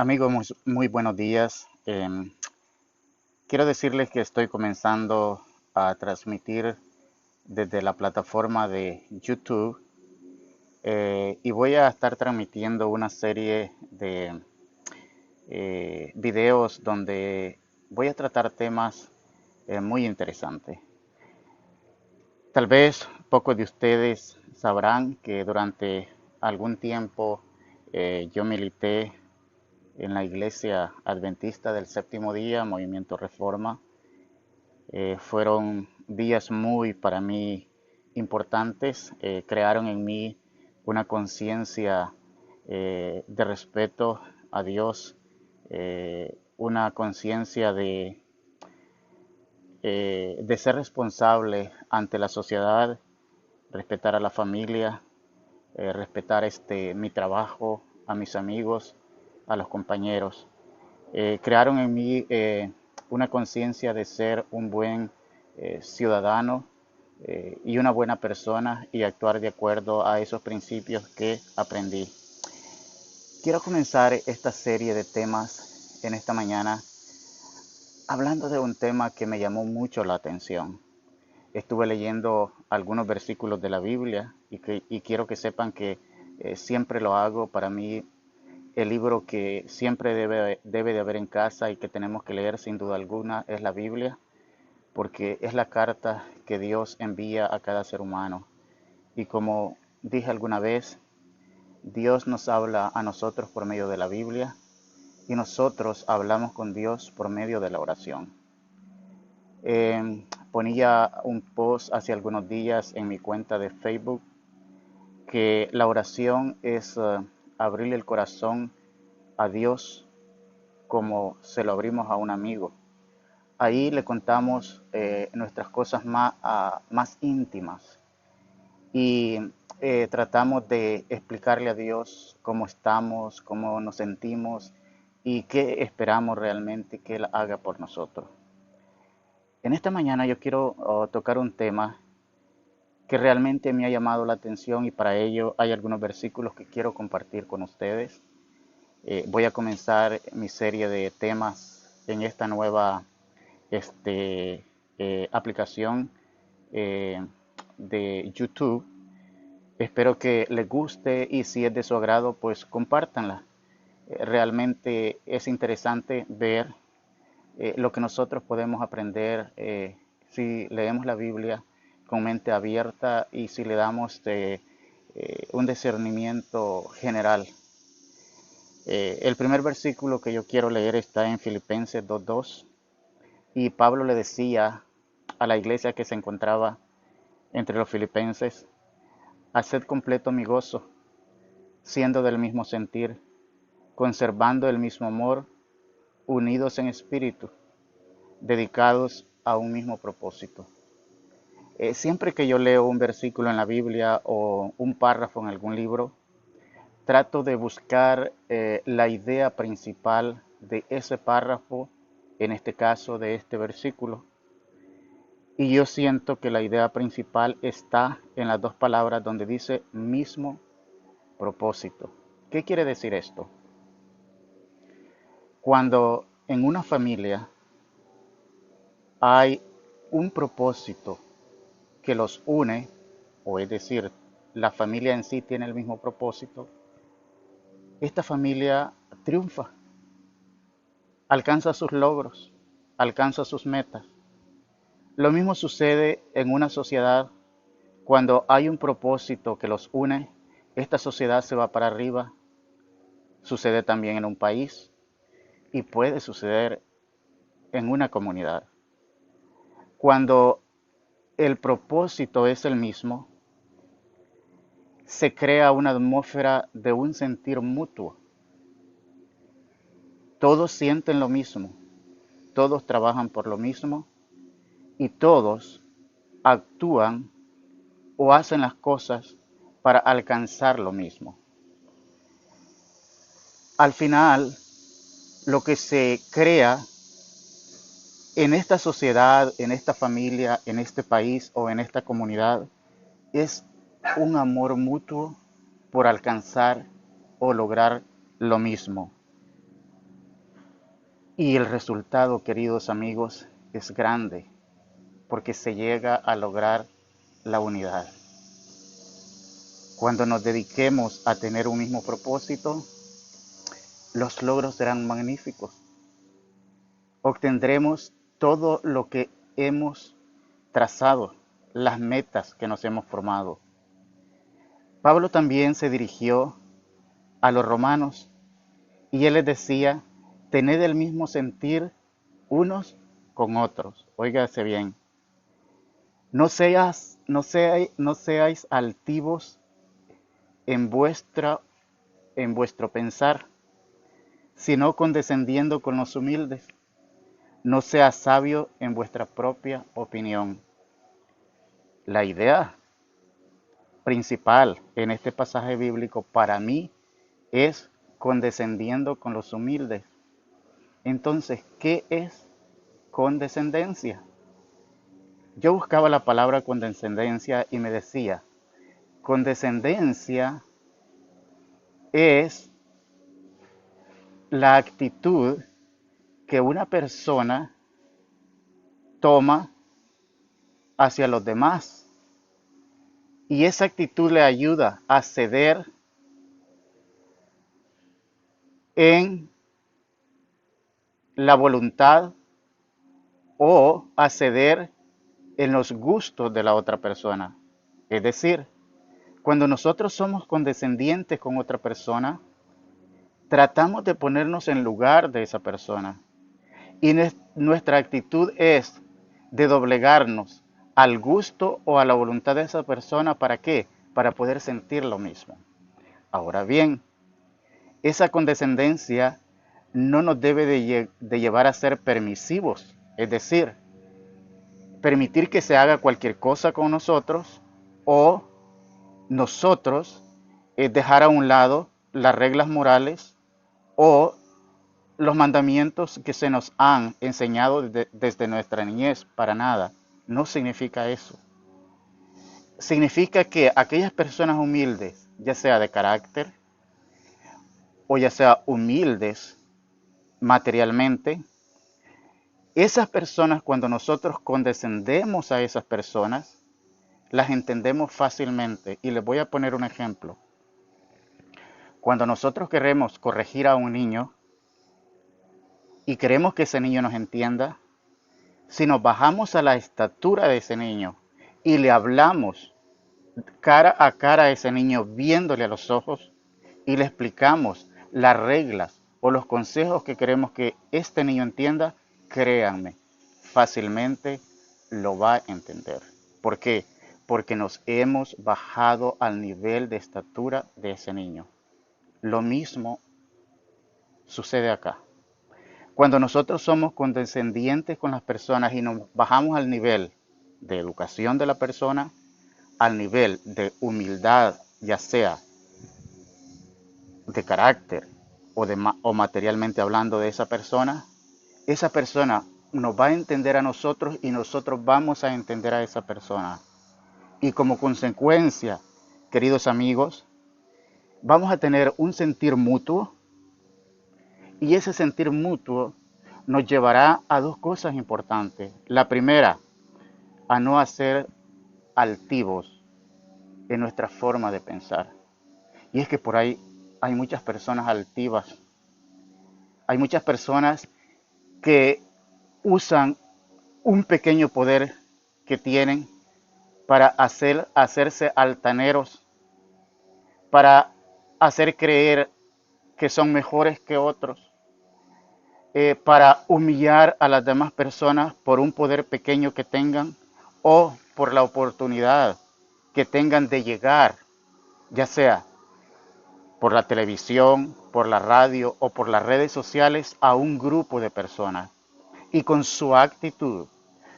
Amigos, muy buenos días. Quiero decirles que estoy comenzando a transmitir desde la plataforma de YouTube y voy a estar transmitiendo una serie de videos donde voy a tratar temas muy interesantes. Tal vez pocos de ustedes sabrán que durante algún tiempo yo milité en la Iglesia Adventista del Séptimo Día, Movimiento Reforma. Fueron días muy para mí importantes, crearon en mí una conciencia de respeto a Dios, una conciencia de ser responsable ante la sociedad, respetar a la familia, respetar mi trabajo, a mis amigos, a los compañeros. Crearon en mí una conciencia de ser un buen ciudadano y una buena persona y actuar de acuerdo a esos principios que aprendí. Quiero comenzar esta serie de temas en esta mañana hablando de un tema que me llamó mucho la atención. Estuve leyendo algunos versículos de la Biblia y quiero que sepan que siempre lo hago. Para mí el libro que siempre debe de haber en casa y que tenemos que leer sin duda alguna es la Biblia, porque es la carta que Dios envía a cada ser humano. Y como dije alguna vez, Dios nos habla a nosotros por medio de la Biblia y nosotros hablamos con Dios por medio de la oración. Ponía un post hace algunos días en mi cuenta de Facebook que la oración es abrirle el corazón a Dios como se lo abrimos a un amigo. Ahí le contamos nuestras cosas más íntimas y tratamos de explicarle a Dios cómo estamos, cómo nos sentimos y qué esperamos realmente que Él haga por nosotros. En esta mañana yo quiero tocar un tema que realmente me ha llamado la atención y para ello hay algunos versículos que quiero compartir con ustedes. Voy a comenzar mi serie de temas en esta nueva aplicación eh, de YouTube. Espero que les guste y si es de su agrado, pues compártanla. Realmente es interesante ver lo que nosotros podemos aprender si leemos la Biblia con mente abierta y si le damos un discernimiento general. El primer versículo que yo quiero leer está en Filipenses 2:2 y Pablo le decía a la iglesia que se encontraba entre los filipenses: haced completo mi gozo, siendo del mismo sentir, conservando el mismo amor, unidos en espíritu, dedicados a un mismo propósito. Siempre que yo leo un versículo en la Biblia o un párrafo en algún libro, trato de buscar la idea principal de ese párrafo, en este caso de este versículo. Y yo siento que la idea principal está en las dos palabras donde dice mismo propósito. ¿Qué quiere decir esto? Cuando en una familia hay un propósito que los une, o es decir, la familia en sí tiene el mismo propósito, esta familia triunfa, alcanza sus logros, alcanza sus metas. Lo mismo sucede en una sociedad. Cuando hay un propósito que los une, esta sociedad se va para arriba. Sucede también en un país y puede suceder en una comunidad. Cuando el propósito es el mismo, se crea una atmósfera de un sentir mutuo. Todos sienten lo mismo, todos trabajan por lo mismo y todos actúan o hacen las cosas para alcanzar lo mismo. Al final, lo que se crea en esta sociedad, en esta familia, en este país o en esta comunidad es un amor mutuo por alcanzar o lograr lo mismo. Y el resultado, queridos amigos, es grande, porque se llega a lograr la unidad. Cuando nos dediquemos a tener un mismo propósito, los logros serán magníficos. Obtendremos todo lo que hemos trazado, las metas que nos hemos formado. Pablo también se dirigió a los romanos y él les decía, tened el mismo sentir unos con otros. Óigase bien, no seáis altivos en vuestro pensar, sino condescendiendo con los humildes. No seas sabio en vuestra propia opinión. La idea principal en este pasaje bíblico para mí es condescendiendo con los humildes. Entonces, ¿qué es condescendencia? Yo buscaba la palabra condescendencia y me decía, condescendencia es la actitud que una persona toma hacia los demás. Y esa actitud le ayuda a ceder en la voluntad o a ceder en los gustos de la otra persona. Es decir, cuando nosotros somos condescendientes con otra persona, tratamos de ponernos en lugar de esa persona. Y nuestra actitud es de doblegarnos al gusto o a la voluntad de esa persona. ¿Para qué? Para poder sentir lo mismo. Ahora bien, esa condescendencia no nos debe de llevar a ser permisivos, es decir, permitir que se haga cualquier cosa con nosotros o nosotros dejar a un lado las reglas morales o los mandamientos que se nos han enseñado desde nuestra niñez. Para nada, no significa eso. Significa que aquellas personas humildes, ya sea de carácter o ya sea humildes materialmente, esas personas, cuando nosotros condescendemos a esas personas, las entendemos fácilmente. Y les voy a poner un ejemplo. Cuando nosotros queremos corregir a un niño y queremos que ese niño nos entienda, si nos bajamos a la estatura de ese niño y le hablamos cara a cara a ese niño viéndole a los ojos y le explicamos las reglas o los consejos que queremos que este niño entienda, créanme, fácilmente lo va a entender. ¿Por qué? Porque nos hemos bajado al nivel de estatura de ese niño. Lo mismo sucede acá. Cuando nosotros somos condescendientes con las personas y nos bajamos al nivel de educación de la persona, al nivel de humildad, ya sea de carácter o materialmente hablando de esa persona nos va a entender a nosotros y nosotros vamos a entender a esa persona. Y como consecuencia, queridos amigos, vamos a tener un sentir mutuo y ese sentir mutuo nos llevará a dos cosas importantes. La primera, a no ser altivos en nuestra forma de pensar. Y es que por ahí hay muchas personas altivas. Hay muchas personas que usan un pequeño poder que tienen para hacerse altaneros, para hacer creer que son mejores que otros, para humillar a las demás personas por un poder pequeño que tengan o por la oportunidad que tengan de llegar, ya sea por la televisión, por la radio o por las redes sociales, a un grupo de personas. Y con su actitud,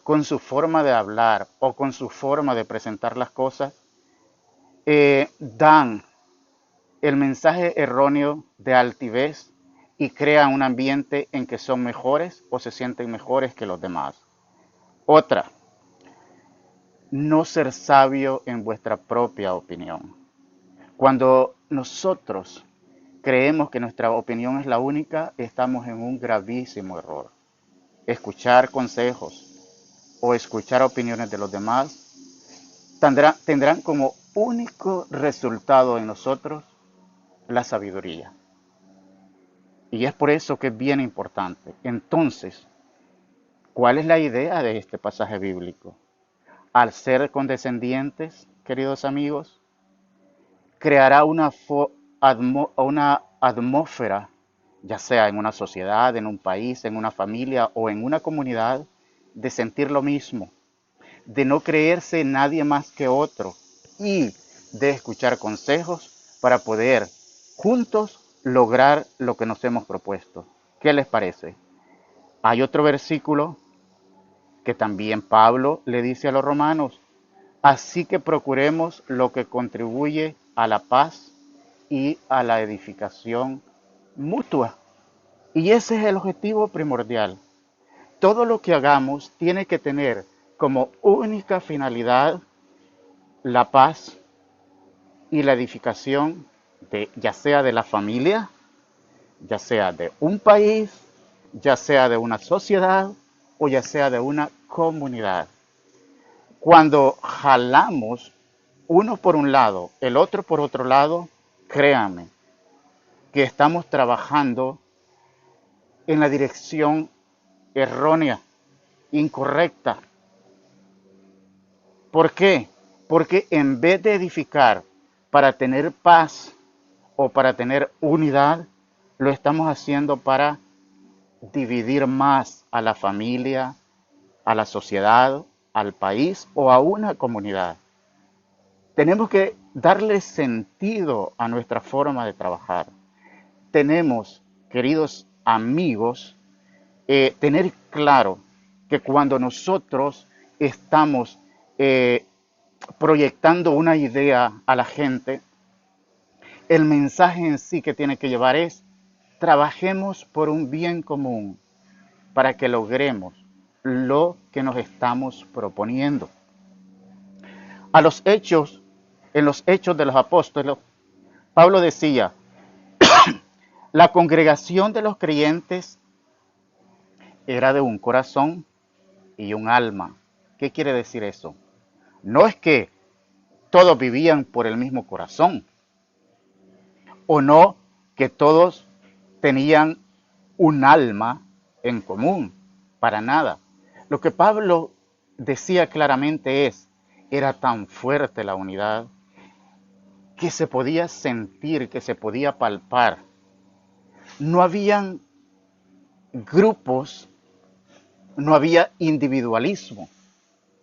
con su forma de hablar o con su forma de presentar las cosas, dan el mensaje erróneo de altivez y crean un ambiente en que son mejores o se sienten mejores que los demás. Otra, no ser sabio en vuestra propia opinión. Cuando nosotros creemos que nuestra opinión es la única, estamos en un gravísimo error. Escuchar consejos o escuchar opiniones de los demás tendrán como único resultado en nosotros la sabiduría. Y es por eso que es bien importante. Entonces, ¿cuál es la idea de este pasaje bíblico? Al ser condescendientes, queridos amigos, creará una atmósfera, ya sea en una sociedad, en un país, en una familia o en una comunidad, de sentir lo mismo, de no creerse nadie más que otro y de escuchar consejos para poder juntos lograr lo que nos hemos propuesto. ¿Qué les parece? Hay otro versículo que también Pablo le dice a los romanos: así que procuremos lo que contribuye a la paz y a la edificación mutua. Y ese es el objetivo primordial. Todo lo que hagamos tiene que tener como única finalidad la paz y la edificación ya sea de la familia, ya sea de un país, ya sea de una sociedad o ya sea de una comunidad. Cuando jalamos uno por un lado, el otro por otro lado, créanme que estamos trabajando en la dirección errónea, incorrecta. ¿Por qué? Porque en vez de edificar para tener paz o para tener unidad, lo estamos haciendo para dividir más a la familia, a la sociedad, al país o a una comunidad. Tenemos que darle sentido a nuestra forma de trabajar. Tenemos, queridos amigos, tener claro que cuando nosotros estamos proyectando una idea a la gente, el mensaje en sí que tiene que llevar es: trabajemos por un bien común para que logremos lo que nos estamos proponiendo. En los hechos de los apóstoles, Pablo decía: la congregación de los creyentes era de un corazón y un alma. ¿Qué quiere decir eso? No es que todos vivían por el mismo corazón, o no que todos tenían un alma en común, para nada. Lo que Pablo decía claramente era tan fuerte la unidad que se podía sentir, que se podía palpar. No habían grupos, no había individualismo,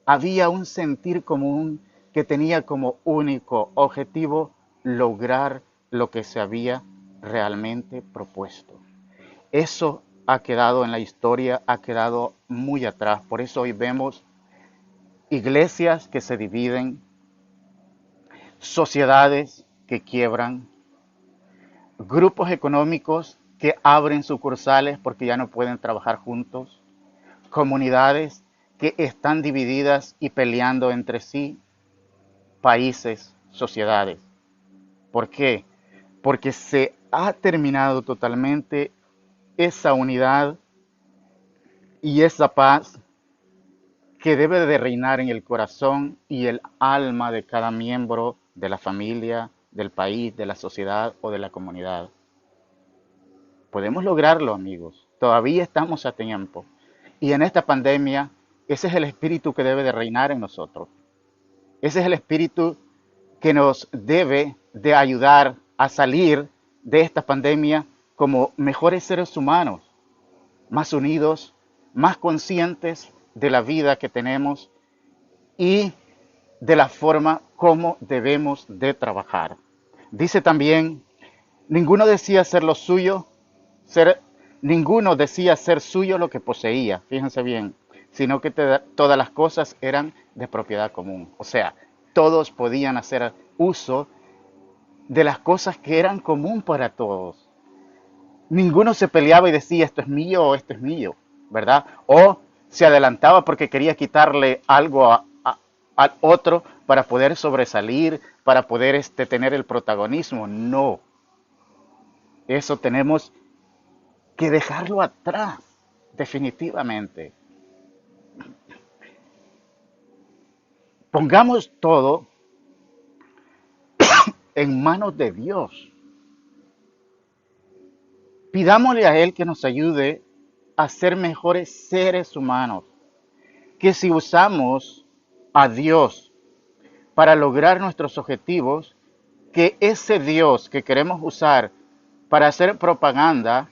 había un sentir común que tenía como único objetivo lograr lo que se había realmente propuesto. Eso ha quedado en la historia, ha quedado muy atrás. Por eso hoy vemos iglesias que se dividen, sociedades que quiebran, grupos económicos que abren sucursales porque ya no pueden trabajar juntos, comunidades que están divididas y peleando entre sí, países, sociedades. ¿Por qué? Porque se ha terminado totalmente esa unidad y esa paz que debe de reinar en el corazón y el alma de cada miembro de la familia, del país, de la sociedad o de la comunidad. Podemos lograrlo, amigos. Todavía estamos a tiempo. Y en esta pandemia, ese es el espíritu que debe de reinar en nosotros. Ese es el espíritu que nos debe de ayudar a salir de esta pandemia como mejores seres humanos, más unidos, más conscientes de la vida que tenemos y de la forma como debemos de trabajar. Dice también: ninguno decía ser lo suyo, ninguno decía ser suyo lo que poseía, fíjense bien, sino que todas las cosas eran de propiedad común. O sea, todos podían hacer uso de las cosas que eran común para todos. Ninguno se peleaba y decía esto es mío o esto es mío, ¿verdad? O se adelantaba porque quería quitarle algo al otro para poder sobresalir, para poder tener el protagonismo. No. Eso tenemos que dejarlo atrás, definitivamente. Pongamos todo en manos de Dios. Pidámosle a Él que nos ayude a ser mejores seres humanos. Que si usamos a Dios para lograr nuestros objetivos, que ese Dios que queremos usar para hacer propaganda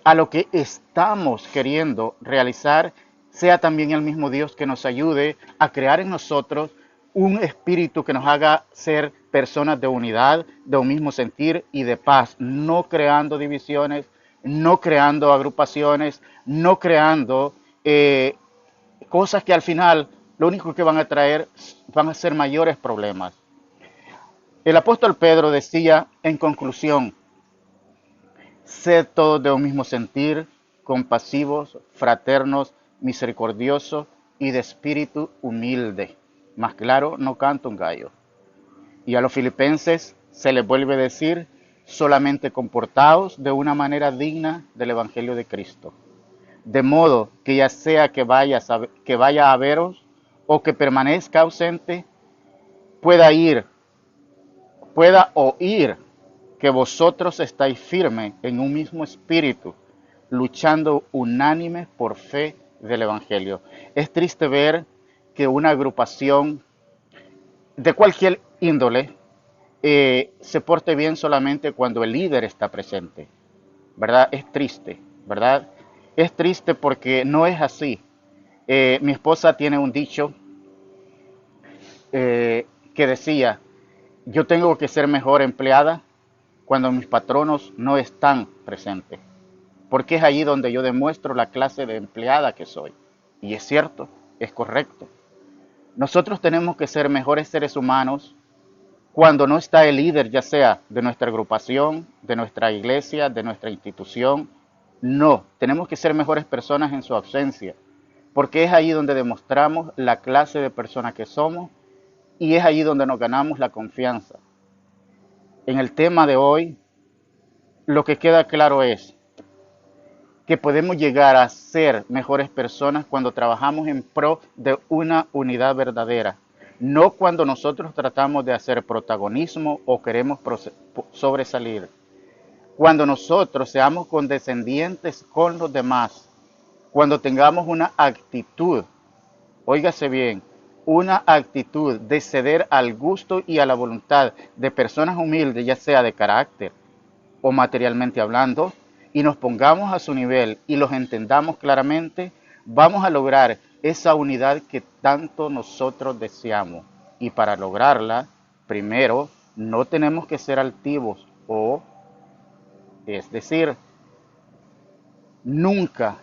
a lo que estamos queriendo realizar, sea también el mismo Dios que nos ayude a crear en nosotros un espíritu que nos haga ser personas de unidad, de un mismo sentir y de paz, no creando divisiones, no creando agrupaciones, no creando cosas que al final lo único que van a traer van a ser mayores problemas. El apóstol Pedro decía en conclusión: sed todos de un mismo sentir, compasivos, fraternos, misericordiosos y de espíritu humilde. Más claro, no canta un gallo. Y a los filipenses se les vuelve a decir: solamente comportaos de una manera digna del Evangelio de Cristo. De modo que ya sea que vaya a veros o que permanezca ausente, pueda oír que vosotros estáis firmes en un mismo espíritu, luchando unánime por fe del Evangelio. Es triste ver que una agrupación de cualquier índole se porte bien solamente cuando el líder está presente, ¿verdad? Es triste, ¿verdad? Es triste porque no es así. Mi esposa tiene un dicho que decía: yo tengo que ser mejor empleada cuando mis patronos no están presentes, porque es allí donde yo demuestro la clase de empleada que soy. Y es cierto, es correcto. Nosotros tenemos que ser mejores seres humanos cuando no está el líder, ya sea de nuestra agrupación, de nuestra iglesia, de nuestra institución. No, tenemos que ser mejores personas en su ausencia, porque es allí donde demostramos la clase de persona que somos y es allí donde nos ganamos la confianza. En el tema de hoy, lo que queda claro es que podemos llegar a ser mejores personas cuando trabajamos en pro de una unidad verdadera, no cuando nosotros tratamos de hacer protagonismo o queremos sobresalir. Cuando nosotros seamos condescendientes con los demás, cuando tengamos una actitud, óigase bien, una actitud de ceder al gusto y a la voluntad de personas humildes, ya sea de carácter o materialmente hablando, y nos pongamos a su nivel y los entendamos claramente, vamos a lograr esa unidad que tanto nosotros deseamos. Y para lograrla, primero, no tenemos que ser altivos es decir, nunca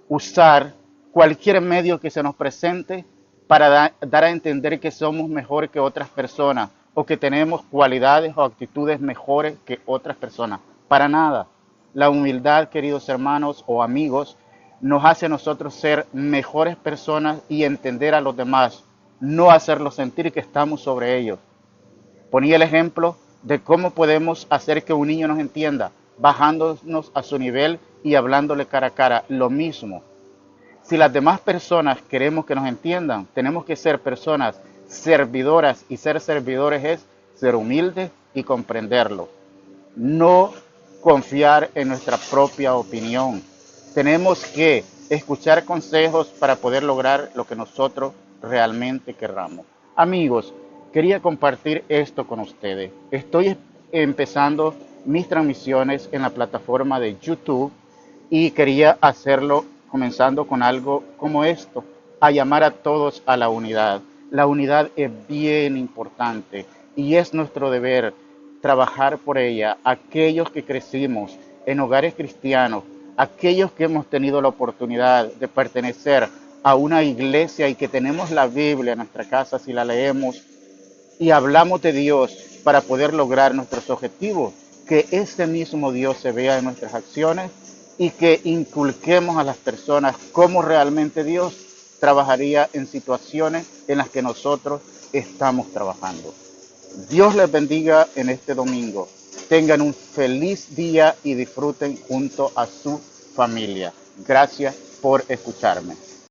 usar cualquier medio que se nos presente para dar a entender que somos mejor que otras personas o que tenemos cualidades o actitudes mejores que otras personas. Para nada. La humildad, queridos hermanos o amigos, nos hace a nosotros ser mejores personas y entender a los demás, no hacerlos sentir que estamos sobre ellos. Ponía el ejemplo de cómo podemos hacer que un niño nos entienda, bajándonos a su nivel y hablándole cara a cara. Lo mismo. Si las demás personas queremos que nos entiendan, tenemos que ser personas servidoras, y ser servidores es ser humildes y comprenderlo. No confiar en nuestra propia opinión. Tenemos que escuchar consejos para poder lograr lo que nosotros realmente querramos. Amigos, quería compartir esto con ustedes. Estoy empezando mis transmisiones en la plataforma de YouTube y quería hacerlo comenzando con algo como esto, a llamar a todos a la unidad. La unidad es bien importante y es nuestro deber trabajar por ella. Aquellos que crecimos en hogares cristianos, aquellos que hemos tenido la oportunidad de pertenecer a una iglesia y que tenemos la Biblia en nuestra casa, si la leemos y hablamos de Dios para poder lograr nuestros objetivos, que ese mismo Dios se vea en nuestras acciones y que inculquemos a las personas cómo realmente Dios trabajaría en situaciones en las que nosotros estamos trabajando. Dios les bendiga en este domingo. Tengan un feliz día y disfruten junto a su familia. Gracias por escucharme.